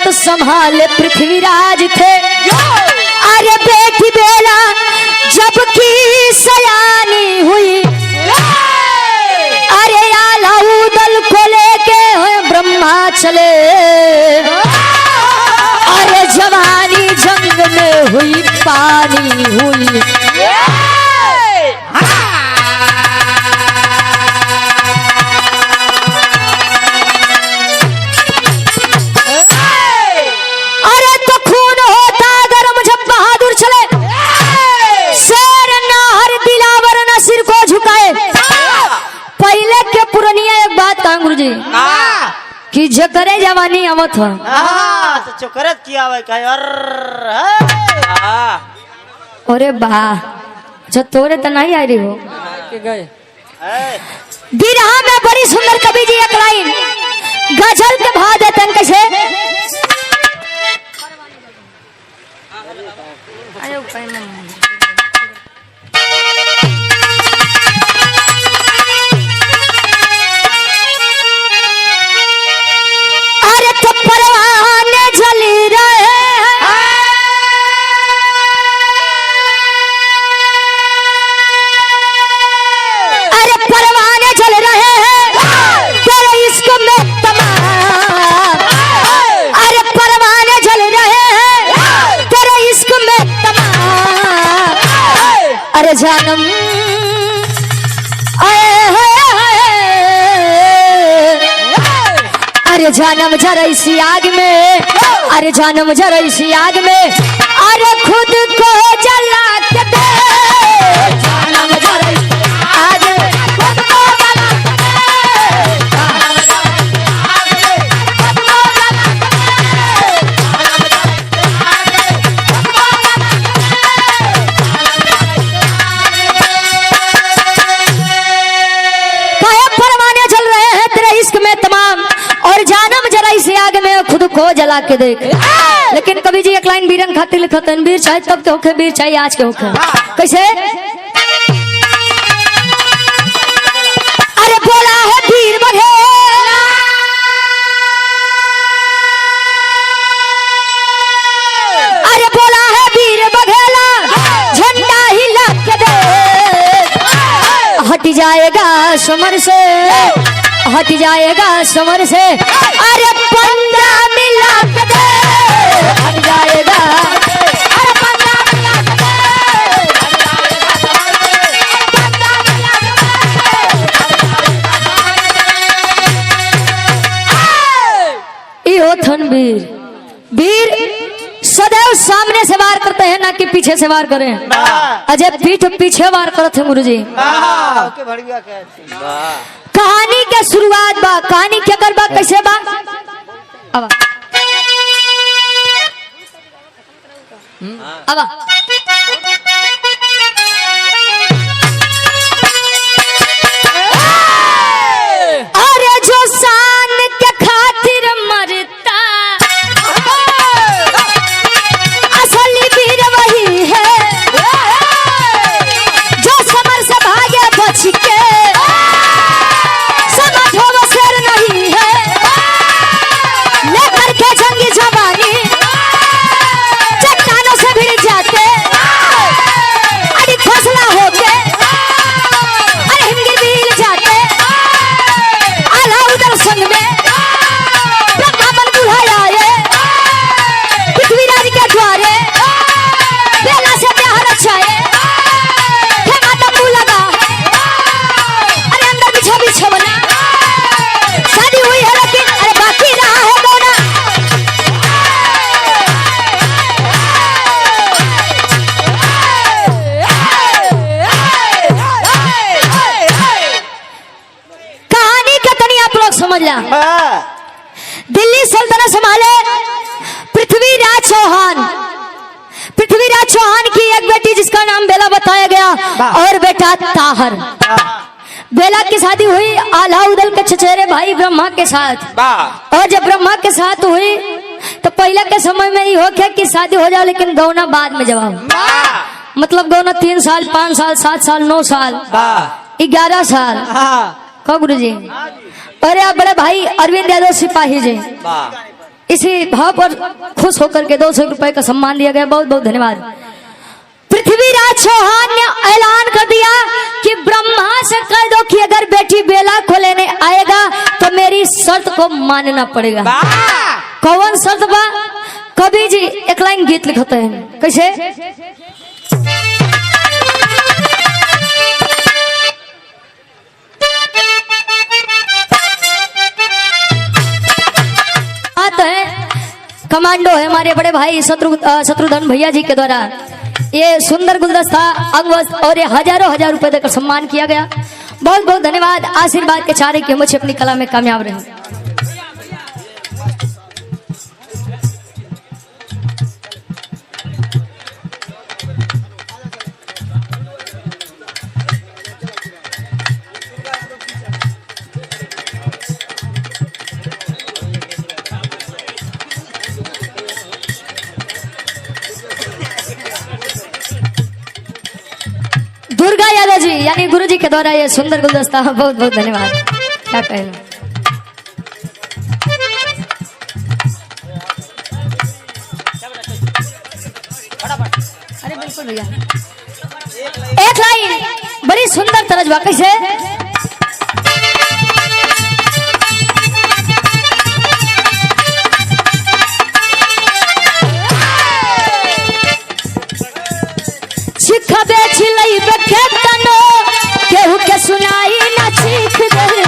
तो संभाले पृथ्वीराज थे। अरे बेटी बेला जबकि सयानी हुई, अरे आलाउदल को लेके ब्रह्मा चले। अरे जवानी जंग में हुई पानी हुई। अरे तो खून होता गर्म जब बहादुर चले। शेर नाहर दिलावर न सिर को झुकाए। पहले के पुरनिया एक बात कहा गुरुजी कि जकरे जवानी आवत हो तो चोकरत किया भाई कहीं अरे वाह जो तोरे तो नहीं आ रही हो गए बिरहा में बड़ी सुंदर कवि जी एक लाइन गजल के भाव देते हैं कैसे। अरे तो परवाने जली रहे अरे परवाने जल रहे हैं तेरे इश्क में तमाम। अरे परवाने जल रहे हैं तेरे इश्क में तमाम। अरे जानम अरे जानम जरा इसी आग में, अरे जानम जरा इसी आग में, अरे खुद को जला के दे। जानम जरा इसी आग में, खुद को जला के दे। जानम जरा इसी आग में, खुद को जला के दे। परवाने जल रहे हैं तेरे इश्क में तमाम, और जानम जरा इसे आग में खुद को जला के देख। लेकिन कवि जी एक लाइन वीरन खातिर लिखत हैं, वीर चाहे तब के होखे, वीर चाहे आज के होखे। कैसे? अरे बोला है वीर बघेला, अरे बोला है वीर बघेला, झंडा हिला के दे। हट जाएगा समर से, हट जाएगा समर से, अरे 15 मिला के दे। हट जाएगा अरे 15 मिला के दे। यो थनवीर वीर सदैव सामने से वार करते हैं ना कि पीछे से वार करें। अजय पीठ पीछे वार करते हैं गुरुजी। कहानी के शुरुआत बा, कहानी क्या कर बा कैसे बा। अब अरे जो शान के खातिर मरता असली वीर वही है, जो समर से भागे बच के समझो वो शेर नहीं है। लेकर के जंगी जवानी चट्टानों से भिड़ जाते, अरे फसला होके अरे हिमगिर मिल जाते। आलाउदल संग में ब्रह्मावन बुलाया आए, पृथ्वीराज के द्वारे बेला से प्यार रचाए। हे माता मुँह लगा अरे अंदर बिछा बिछवना, शादी हुई है लेकिन अरे बाकी रहा है बोना। कहानी का तनी आप लोग समझ ला। दिल्ली सल्तनत संभाले पृथ्वीराज चौहान। पृथ्वीराज चौहान की एक बेटी जिसका नाम बेला बताया गया, और बेटा ताहर। बेला की शादी हुई आलाउदल के चचेरे भाई ब्रह्मा के साथ। और जब ब्रह्मा के साथ हुई तो पहले के समय में ये हो गया कि शादी हो जाए लेकिन गौना बाद में जवाब, मतलब गौना 3 साल 5 साल 7 साल 9 साल 11 साल का गुरु जी। अरे आप बड़े भाई अरविंद यादव सिपाही जी इसी भाव पर खुश होकर के 200 रुपए का सम्मान दिया गया। बहुत बहुत धन्यवाद। पृथ्वीराज चौहान ने ऐलान कर दिया कि ब्रह्मा से कह दो कि अगर बेटी बेला को लेने आएगा तो मेरी शर्त को मानना पड़ेगा। कौन शर्त बा? कवि जी एक लाइन गीत लिखते हैं, कैसे? कमांडो है हमारे बड़े भाई शत्रुघ्न भैया जी के द्वारा ये सुंदर गुलदस्ता अंगवस्त और ये हजार रुपए देकर सम्मान किया गया। बहुत बहुत धन्यवाद। आशीर्वाद के चारे के मुझे अपनी कला में कामयाब रहे। दुर्गा यादव जी यानी गुरु जी के द्वारा ये सुंदर गुलदस्ता, बहुत बहुत धन्यवाद। क्या कहना? अरे बिल्कुल भैया, एक लाइन बड़ी सुंदर तरजबा, कैसे? केहू के सुनाई ना चीख दे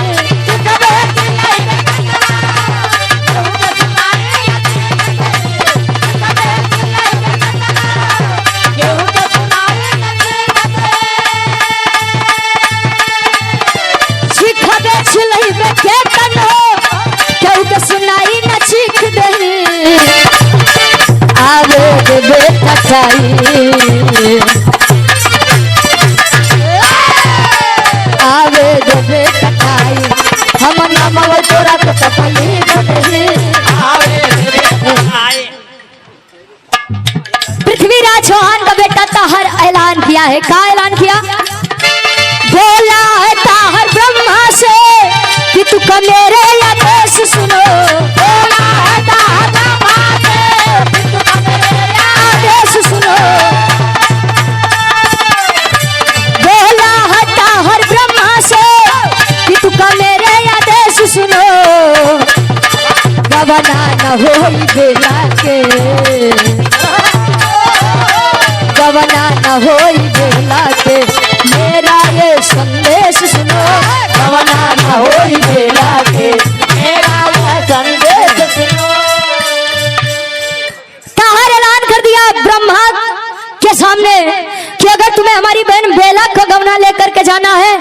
केहू के सुनाई ना चीख दे आवे बेटा चाहिए आवे जबे तकाई हम नामव तोरा के तकली बदले आवे आए। पृथ्वीराज चौहान का बेटा ताहर ऐलान किया है। क्या ऐलान किया? बोला है ताहर ब्रह्मा से कि तू का मेरे आदेश सुनो। बोला है ताहर ब्रह्मा से कि तू का मेरे आदेश सुनो। सुनो गवना न होई बेला के, गवना न होई बेला के मेरा ये संदेश सुनो। गवना न होई बेला के मेरा ये संदेश सुनो। ताहर ऐलान कर दिया ब्रह्मा के सामने कि अगर तुम्हें हमारी बहन बेला को गवना लेकर के जाना है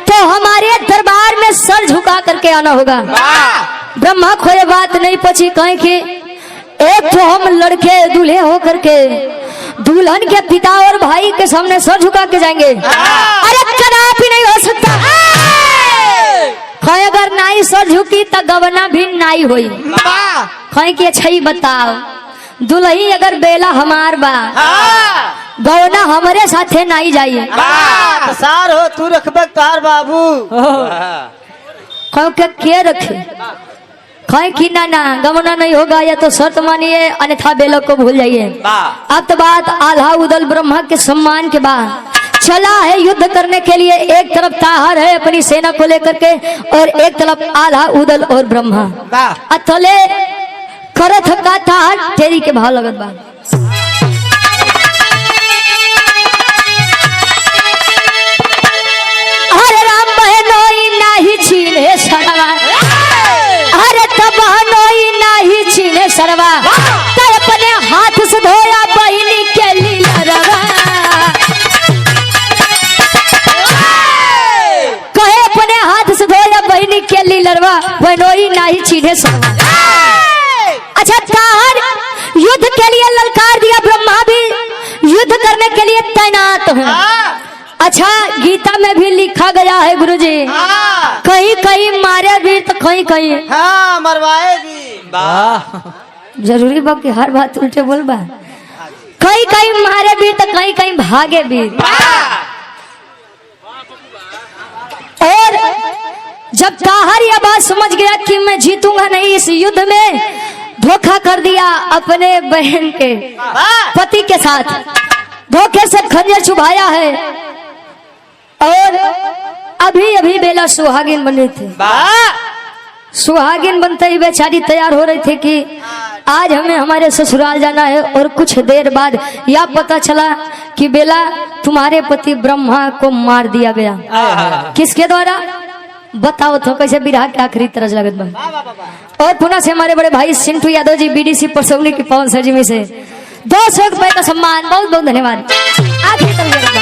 तो हमारे दरबार में सर झुका करके आना होगा। ब्रह्मा को ये बात नहीं पची, कहें कि एक तो हम लड़के दूल्हे हो करके दुल्हन के पिता और भाई के सामने सर झुका के जाएंगे, अरे कदापि नहीं हो सकता। कहें अगर नाई सर झुकी तो गवना भी नाई हुई। कहें कि अच्छा ही बताओ, दुल्ही अगर बेला हमार बा गवना हमारे साथे नहीं जाइए सार हो तू रखबे कार बाबू कहो के रखे। कहें कि ना ना गवना नहीं होगा या तो शर्त मानिए अन्यथा बेला को भूल जाइए। अब तो बात आल्हा उदल ब्रह्मा के सम्मान के बाद चला है युद्ध करने के लिए। एक तरफ ताहर है अपनी सेना को लेकर के और एक तरफ आल्हा उदल और ब्रह्मा अथले करत का ताहर तेरी के भाव लगत बा। अरे राम बहनोई नाही छीने सरवा, अरे तबहनोई नाही छीने सरवा तो अपने हाथ से धोया बहिनी के लीलरवा। कहे अपने हाथ से धोया बहिनी के लीलरवा बहनोई नाही छीने सरवा। अच्छा ताहर युद्ध के लिए ललकार दिया, ब्रह्मा भी युद्ध करने के लिए तैनात है। अच्छा गीता में भी लिखा गया है गुरुजी, कहीं कहीं मारे भी तो कहीं कहीं मरवाए भी। जरूरी बा कि हर बात उल्टे बोल बा। कहीं कहीं मारे भी तो कहीं कहीं भागे भी। और जब ताहर यह बात समझ गया कि मैं जीतूंगा नहीं इस युद्ध में, धोखा कर दिया अपने बहन के पति के साथ, धोखे से खंजर चुभाया है और अभी अभी बेला सुहागिन बने थे। सुहागिन बनते ही बेचारी तैयार हो रही थी कि आज हमें हमारे ससुराल जाना है और कुछ देर बाद यह पता चला कि बेला तुम्हारे पति ब्रह्मा को मार दिया गया। किसके द्वारा बताओ तो कैसे विरह के आखिरी तरस लगत बा। और पुनः से हमारे बड़े भाई सिंटू यादव जी बीडीसी परसौनी की पवन सरजिमी से 200 रुपए का सम्मान, बहुत बहुत धन्यवाद। आखिरी तरस लगत बा।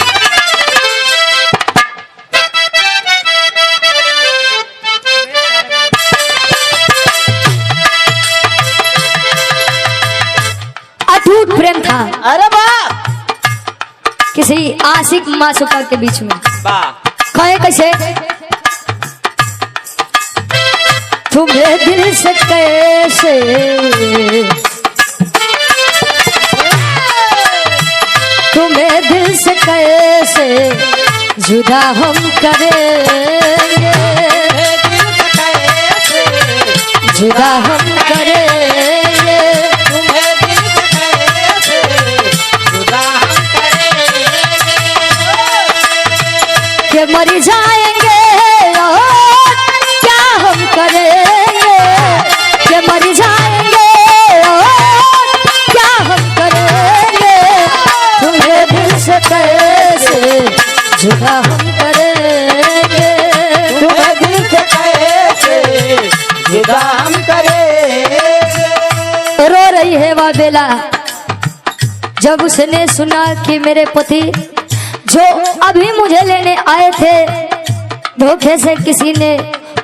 अटूट प्रेम था, अरे वाह, किसी आशिक मासूका के बीच में। कहे कैसे, तुम्हें दिल से कैसे तुम्हें दिल से कैसे जुदा हम करेंगे, जुदा हम करेंगे, के मर जाएंगे और क्या हम करेंगे, के मर जाएंगे और क्या हम करेंगे, तुम्हें दिल से कैसे जुदा हम करेंगे, तुम्हें दिल से कैसे जुदा हम करेंगे। रो रही है वह बेला जब उसने सुना कि मेरे पति जो अभी मुझे लेने आए थे धोखे से किसी ने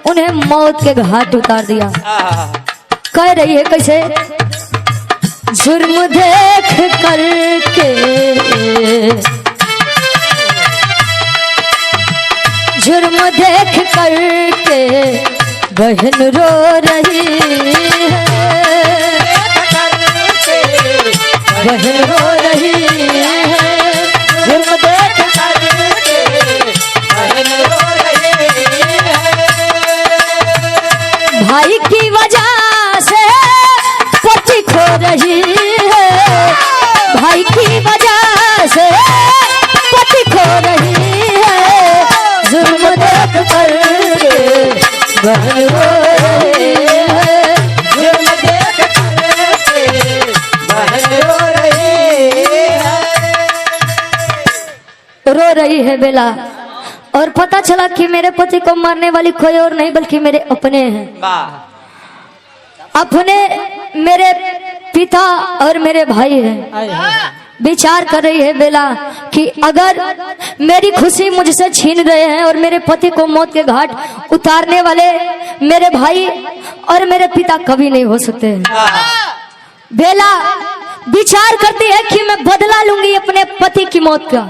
उन्हें मौत के घाट उतार दिया। कह रही है कैसे, जुर्म देख करके, जुर्म देख करके बहन रो रही है, बहन रो रही है, जुर्म देख करके बहन रो रही है। भाई की वजह से पति खो रही है, भाई की वजह से पति खो रही है, जुर्म देख करके बहन रो रही है, जुर्म देख करके बहन रो रही है। रो रही है बेला और पता चला कि मेरे पति को मारने वाली कोई और नहीं बल्कि मेरे अपने हैं। अपने मेरे पिता और मेरे भाई हैं। विचार कर रही है बेला कि अगर मेरी खुशी मुझसे छीन रहे हैं और मेरे पति को मौत के घाट उतारने वाले मेरे भाई और मेरे पिता कभी नहीं हो सकते हैं। बेला विचार करती है कि मैं बदला लूंगी अपने पति की मौत का।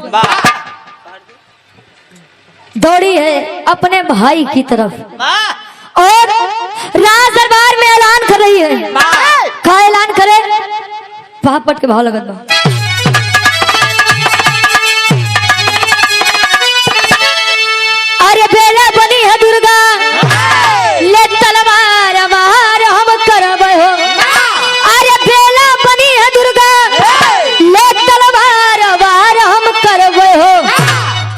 दौड़ी है अपने भाई की तरफ और राज दरबार में ऐलान कर रही है। क्या ऐलान करे, पापट के भाव लगत बा। अरे बेला बनी है दुर्गा, ले तलवार मार हम करबे हो। अरे बेला बनी है दुर्गा, ले तलवार मार हम करबे हो।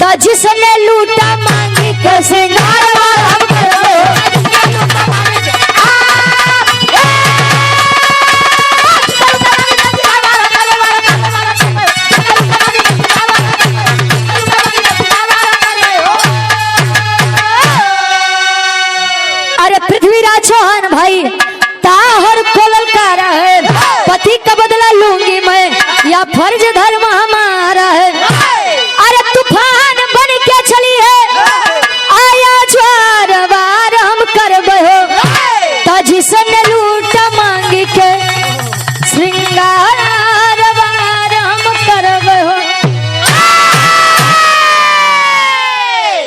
तो जिसने लूटा मांगी के सिंगार मार हम करबे हो। अरे पृथ्वीराज चौहान भाई ताहर कोलल का है, पति का बदला लूंगी मैं या फर्ज धर्म हमारा है। अरे तूफान बन के चली है, आया ज्वार वार हम करबे हो। तो जिसने लूट मांगी के श्रृंगार वार हम करबे हो।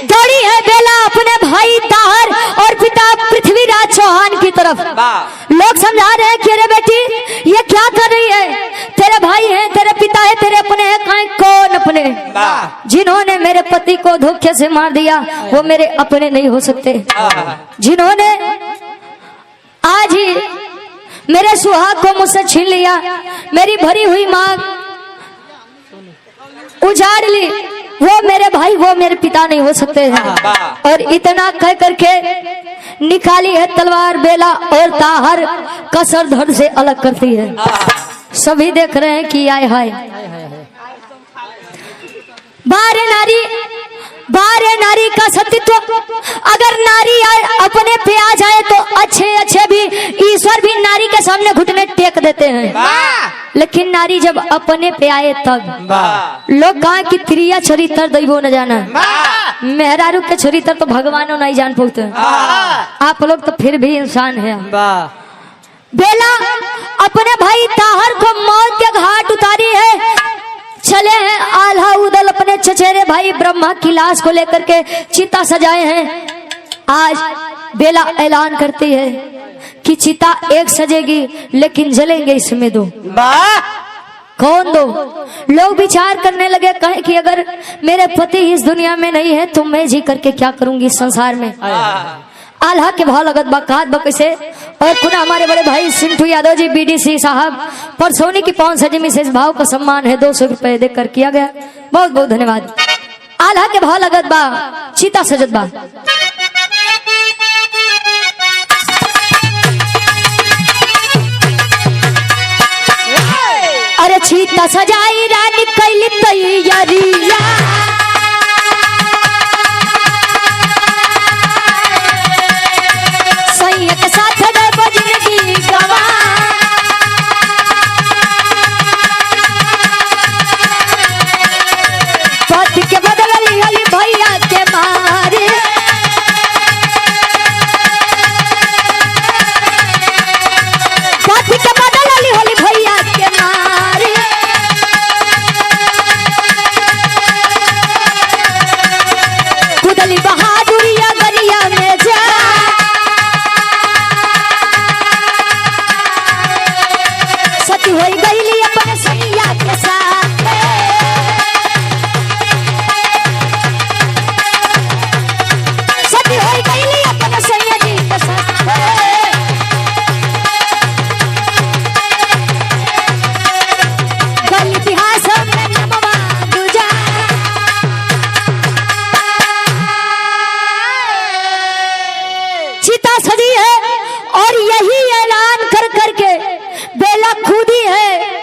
दौड़ी है बेला अपने भाई ताहर और पिता पृथ्वीराज चौहान की तरफ। लोग समझा रहे हैं कि अरे बेटी ये क्या कर रही है, तेरे भाई हैं, तेरे पिता है, तेरे अपने हैं, कौन अपने? जिन्होंने मेरे पति को धोखे से मार दिया वो मेरे अपने नहीं हो सकते। जिन्होंने आज ही मेरे सुहाग को मुझसे छीन लिया, मेरी भरी हुई मांग उजाड़ ली। वो मेरे भाई, वो मेरे पिता नहीं हो सकते हैं। और इतना कह करके निकाली है तलवार बेला और ताहर कसर धड़ से अलग करती है। सभी देख रहे हैं कि आए हाय बारे नारी का सतीत्व। अगर नारी अपने पे आ जाए तो अच्छे अच्छे भी ईश्वर भी नारी के सामने घुटने टेक देते हैं, लेकिन नारी जब अपने पे आए तब लोग कहा कि त्रिया चरित्र दैवो न जाना, मेहरारू के चरित्र तो भगवानों नहीं जान पाते। आप लोग तो फिर भी इंसान है। बेला अपने भाई ताहर को मौत के घाट उतारी है। चले हैं आल्हा उदल अपने चचेरे भाई ब्रह्मा की लाश को लेकर के चिता सजाए हैं। आज बेला ऐलान करती है कि चिता एक सजेगी लेकिन जलेंगे इसमें दो। कौन दो? लोग विचार करने लगे, कहे कि अगर मेरे पति इस दुनिया में नहीं है तो मैं जी करके क्या करूंगी इस संसार में। आल्हा के भाव लगत बकात बकसे। और पुनः हमारे बड़े भाई सिंटू यादव जी बीडीसी साहब पर सोनी की 5 सजी में शेष भाव का सम्मान है 200 रुपए देकर किया गया। बहुत बहुत धन्यवाद। आल्हा के भाव लगत बा चिता सजत बा। अरे चिता सजाई रानी कैली तैयारिया, के साथ जिंदगी गवा। पति के बदल लिहली भैया के मारे, पति के बदल लिहली भैया के मारे। कुदली बहादुरिया गलिया में जा, गईली अपने सैया के साथ। सती होई गईली अपने सैया जी के साथ। गल इतिहास में नमवा दूजा। चिता सजी है और यही ऐलान कर करके बेला खुदी है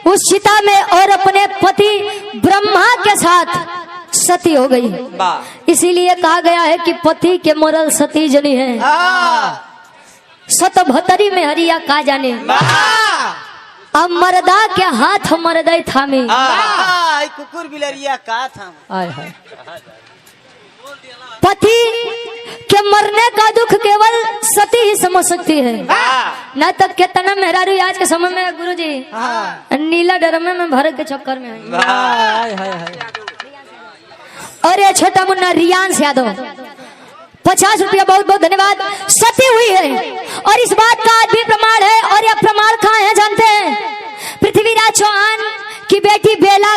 उस चिता में और अपने पति ब्रह्मा के साथ सती हो गई। इसीलिए कहा गया है कि पति के मरल सती जनी है, सत भतरी में हरिया का जाने। अब मर्दा के हाथ मर्दई थामे, कुकुर बिलरिया का थाम। पति के मरने का दुख केवल सती ही समझ सकती है। न तक कितना मेहरारू आज के समय में गुरुजी नीला डरमे में भर के चक्कर में है। और ये छोटा मुन्ना रियांश यादव 50 रुपया बहुत बहुत धन्यवाद। सती हुई है और इस बात का आज भी प्रमाण है। और यह प्रमाण कहाँ है जानते हैं? पृथ्वीराज चौहान की बेटी बेला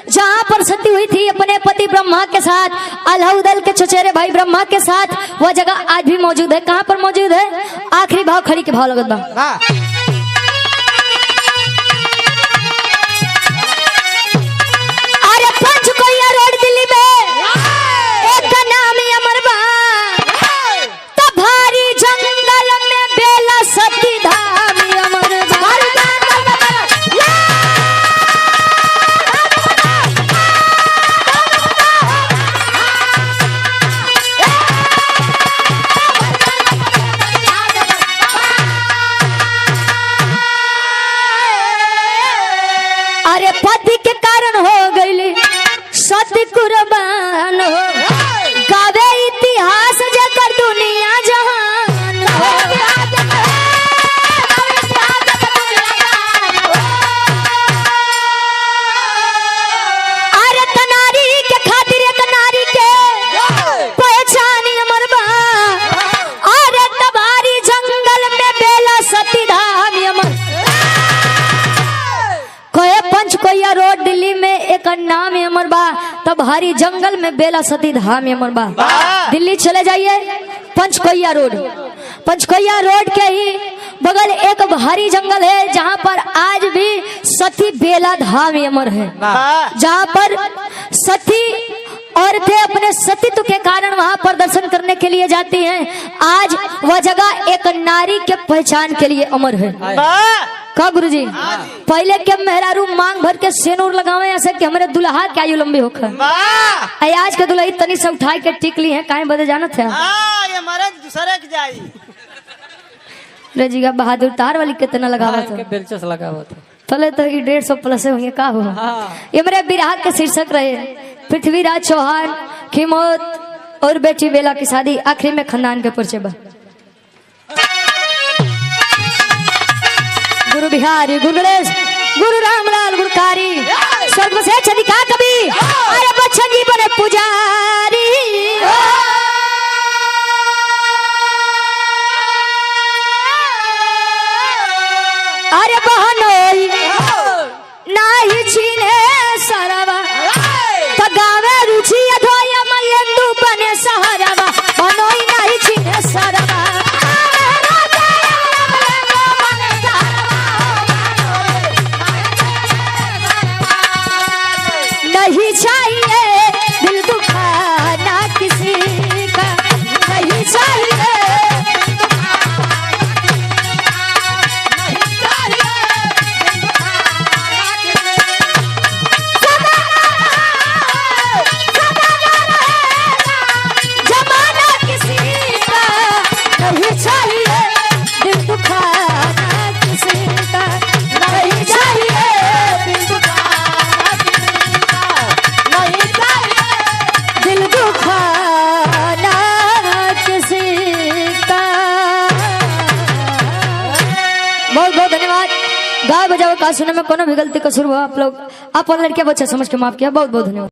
जहाँ पर सती हुई थी अपने पति ब्रह्मा के साथ, आल्हा उदल के चचेरे भाई ब्रह्मा के साथ, वह जगह आज भी मौजूद है। कहाँ पर मौजूद है? आखिरी भाव खड़ी के भाव लगत बा। अरे पंचकोइया रोड दिल्ली में एक का नाम अमरबा, तो भारी जंगल में बेला सती धाम अमरबा। अरे पति के कारण हो गई सती कुर्बान हो, गावे इतिहास जकर दुनिया जहान हो। अरे तनारी के खातिर एक नारी के पहचान अमरबा। अरे तबारी जंगल में बेला सती धाम अमर। पंचकोइया रोड दिल्ली में एक नाम अमर बा, तब हरी जंगल में बेला सती धाम अमर बा। दिल्ली चले जाइए पंचकोइया रोड के ही बगल एक भारी जंगल है जहाँ पर आज भी सती बेला धाम अमर है, जहाँ पर सती औरतें अपने सतीत्व के कारण वहाँ पर दर्शन करने के लिए जाती हैं। आज वह जगह एक नारी के पहचान के लिए अमर है। का गुरुजी पहले के मेहरारू मांग भर के सेनूर लगावे ऐसे कि हमारे दुल्हा क्या आयु लंबी होकर आज के दुल्हा तनी से उठाई के टिकली है काहे बदे जाना था रे जी का बहादुर तार वाली कितना लगावा था दिलचस्प लगा हुआ था तले तो 150 प्लस होंगे का हो। ये मेरे विराह के शीर्षक रहे पृथ्वीराज चौहान की मौत और बेटी बेला की शादी, आखिरी में खानदान के परिचय। गुरु बिहारी गुरु गणेश गुरु रामलाल गुरुकारी स्वर्ग से चलिका कवि अरे बच्चन जी बने पुजारी। अरे बहनोई नाही छीने सरवा तो गावे रुचि अधोया मल्लेंदु बने सहरवा बहनोई नाही छीने सरवा नहीं चाहिए दिल दुखाना किसी का, नहीं चाहिए जमाना किसी का, नहीं चाहिए दिल दुखाना किसी का, नहीं चाहिए दिल दुखाना दिल दुखाना किसी का। बहुत बहुत धन्यवाद। गाय बजाओ का सुनने में कोनो भी गलती कसूर हुआ आप लोग आप लड़के बच्चे समझ के माफ किया। बहुत बहुत धन्यवाद।